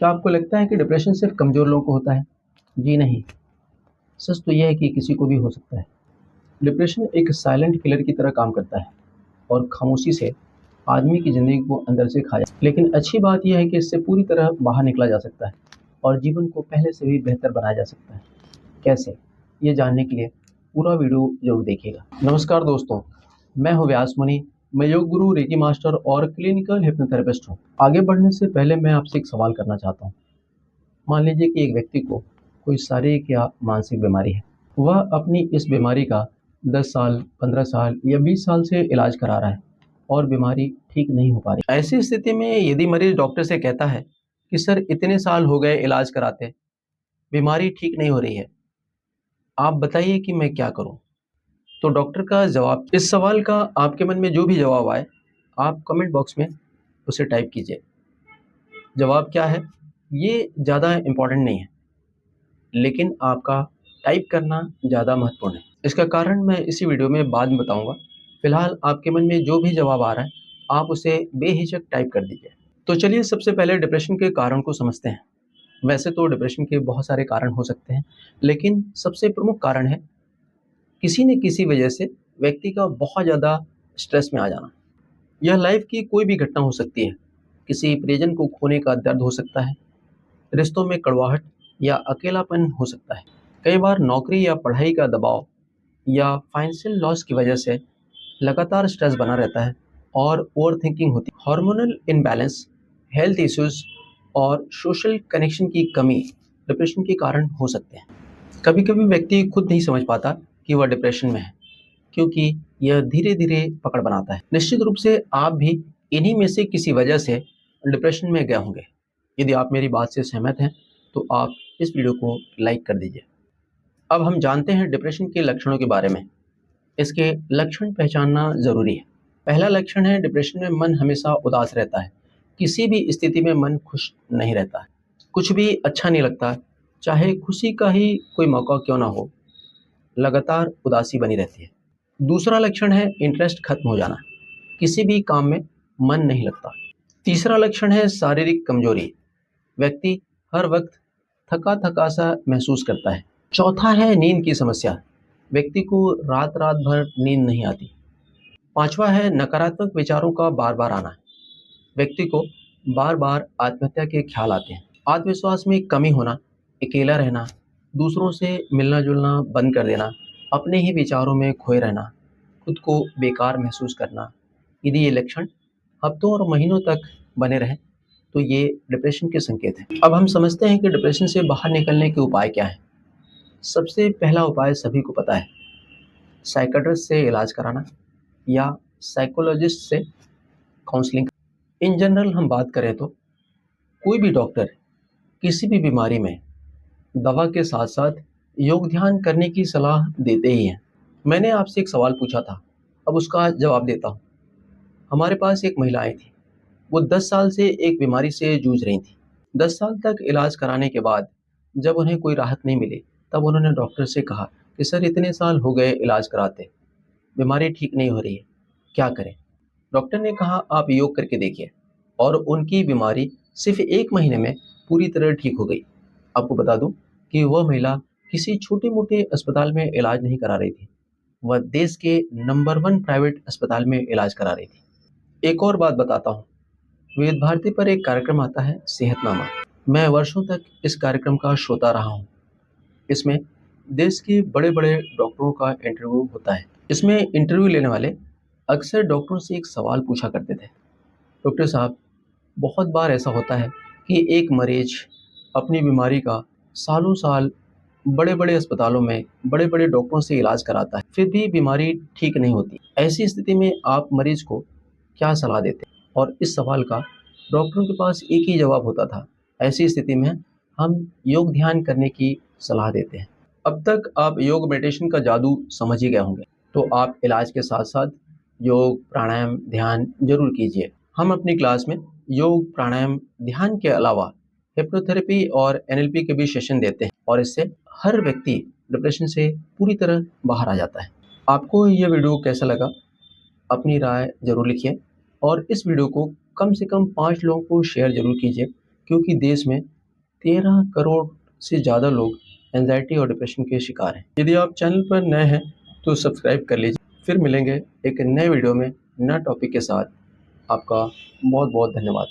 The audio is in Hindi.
क्या आपको लगता है कि डिप्रेशन सिर्फ कमज़ोर लोगों को होता है? जी नहीं, सच तो यह है कि किसी को भी हो सकता है। डिप्रेशन एक साइलेंट किलर की तरह काम करता है और खामोशी से आदमी की ज़िंदगी को अंदर से खा जाता है। लेकिन अच्छी बात यह है कि इससे पूरी तरह बाहर निकला जा सकता है और जीवन को पहले से भी बेहतर बनाया जा सकता है। कैसे? ये जानने के लिए पूरा वीडियो ज़रूर देखिएगा। नमस्कार दोस्तों, मैं हूँ व्यास मुनि। मैं योग गुरु, रेकी मास्टर और क्लिनिकल हिप्नोथेरेपिस्ट हूँ। आगे बढ़ने से पहले मैं आपसे एक सवाल करना चाहता हूँ। मान लीजिए कि एक व्यक्ति को कोई शारीरिक या मानसिक बीमारी है। वह अपनी इस बीमारी का 10 साल, 15 साल या 20 साल से इलाज करा रहा है और बीमारी ठीक नहीं हो पा रही। ऐसी स्थिति में यदि मरीज डॉक्टर से कहता है कि सर इतने साल हो गए इलाज कराते, बीमारी ठीक नहीं हो रही है, आप बताइए कि मैं क्या करूं? तो डॉक्टर का जवाब, इस सवाल का आपके मन में जो भी जवाब आए, आप कमेंट बॉक्स में उसे टाइप कीजिए। जवाब क्या है, ये ज़्यादा इम्पोर्टेंट नहीं है, लेकिन आपका टाइप करना ज़्यादा महत्वपूर्ण है। इसका कारण मैं इसी वीडियो में बाद में बताऊंगा। फिलहाल आपके मन में जो भी जवाब आ रहा है, आप उसे बेहिचक टाइप कर दीजिए। तो चलिए सबसे पहले डिप्रेशन के कारण को समझते हैं। वैसे तो डिप्रेशन के बहुत सारे कारण हो सकते हैं, लेकिन सबसे प्रमुख कारण है किसी न किसी वजह से व्यक्ति का बहुत ज़्यादा स्ट्रेस में आ जाना। यह लाइफ की कोई भी घटना हो सकती है। किसी प्रियजन को खोने का दर्द हो सकता है, रिश्तों में कड़वाहट या अकेलापन हो सकता है। कई बार नौकरी या पढ़ाई का दबाव या फाइनेंशियल लॉस की वजह से लगातार स्ट्रेस बना रहता है और ओवर थिंकिंग होती है। हार्मोनल इनबैलेंस, हेल्थ इश्यूज और सोशल कनेक्शन की कमी डिप्रेशन के कारण हो सकते हैं। कभी कभी व्यक्ति खुद नहीं समझ पाता कि वह डिप्रेशन में है, क्योंकि यह धीरे धीरे पकड़ बनाता है। निश्चित रूप से आप भी इन्हीं में से किसी वजह से डिप्रेशन में गए होंगे। यदि आप मेरी बात से सहमत हैं तो आप इस वीडियो को लाइक कर दीजिए। अब हम जानते हैं डिप्रेशन के लक्षणों के बारे में। इसके लक्षण पहचानना ज़रूरी है। पहला लक्षण है, डिप्रेशन में मन हमेशा उदास रहता है। किसी भी स्थिति में मन खुश नहीं रहता है। कुछ भी अच्छा नहीं लगता, चाहे खुशी का ही कोई मौका क्यों ना हो, लगातार उदासी बनी रहती है। दूसरा लक्षण है इंटरेस्ट खत्म हो जाना। किसी भी काम में मन नहीं लगता। तीसरा लक्षण है शारीरिक कमजोरी। व्यक्ति हर वक्त थका थका सा महसूस करता है। चौथा है नींद की समस्या। व्यक्ति को रात रात भर नींद नहीं आती। पांचवा है नकारात्मक विचारों का बार बार आना। व्यक्ति को बार बार आत्महत्या के ख्याल आते हैं। आत्मविश्वास में कमी होना, अकेला रहना, दूसरों से मिलना जुलना बंद कर देना, अपने ही विचारों में खोए रहना, खुद को बेकार महसूस करना। यदि ये लक्षण हफ्तों और महीनों तक बने रहें तो ये डिप्रेशन के संकेत हैं। अब हम समझते हैं कि डिप्रेशन से बाहर निकलने के उपाय क्या हैं। सबसे पहला उपाय सभी को पता है, साइकियाट्रिस्ट से इलाज कराना या साइकोलॉजिस्ट से काउंसलिंग। इन जनरल हम बात करें तो कोई भी डॉक्टर किसी भी बीमारी में दवा के साथ साथ योग ध्यान करने की सलाह देते ही हैं। मैंने आपसे एक सवाल पूछा था, अब उसका जवाब देता हूँ। हमारे पास एक महिला आई थी। वो 10 साल से एक बीमारी से जूझ रही थी। 10 साल तक इलाज कराने के बाद जब उन्हें कोई राहत नहीं मिली, तब उन्होंने डॉक्टर से कहा कि सर इतने साल हो गए इलाज कराते, बीमारी ठीक नहीं हो रही है, क्या करें? डॉक्टर ने कहा आप योग करके देखिए, और उनकी बीमारी सिर्फ 1 महीने में पूरी तरह ठीक हो गई। आपको बता दूं कि वह महिला किसी छोटे-मोटे अस्पताल में इलाज नहीं करा रही थी। वह देश के नंबर 1 प्राइवेट अस्पताल में इलाज करा रही थी। एक और बात बताता हूँ, विविध भारती पर एक कार्यक्रम आता है सेहतनामा। मैं वर्षों तक इस कार्यक्रम का श्रोता रहा हूँ। इसमें देश के बड़े-बड़े डॉक्टरों का इंटरव्यू होता है। इसमें इंटरव्यू लेने वाले अक्सर डॉक्टरों से एक सवाल पूछा करते थे, डॉक्टर साहब, बहुत बार ऐसा होता है कि एक मरीज अपनी बीमारी का सालों साल बड़े-बड़े अस्पतालों में बड़े-बड़े डॉक्टरों से इलाज कराता है, फिर भी बीमारी ठीक नहीं होती। ऐसी स्थिति में आप मरीज को क्या सलाह देते? और इस सवाल का डॉक्टरों के पास एक ही जवाब होता था, ऐसी स्थिति में हम योग ध्यान करने की सलाह देते हैं। अब तक आप योग मेडिटेशन का जादू समझ ही गए होंगे, तो आप इलाज के साथ साथ योग, प्राणायाम, ध्यान जरूर कीजिए। हम अपनी क्लास में योग, प्राणायाम, ध्यान के अलावा हिप्नोथेरेपी और एनएलपी के भी सेशन देते हैं, और इससे हर व्यक्ति डिप्रेशन से पूरी तरह बाहर आ जाता है। आपको यह वीडियो कैसा लगा, अपनी राय ज़रूर लिखिए, और इस वीडियो को कम से कम 5 लोगों को शेयर ज़रूर कीजिए, क्योंकि देश में 13 करोड़ से ज़्यादा लोग एंजाइटी और डिप्रेशन के शिकार हैं। यदि आप चैनल पर नए हैं तो सब्सक्राइब कर लीजिए। फिर मिलेंगे एक नए वीडियो में नए टॉपिक के साथ। आपका बहुत बहुत धन्यवाद।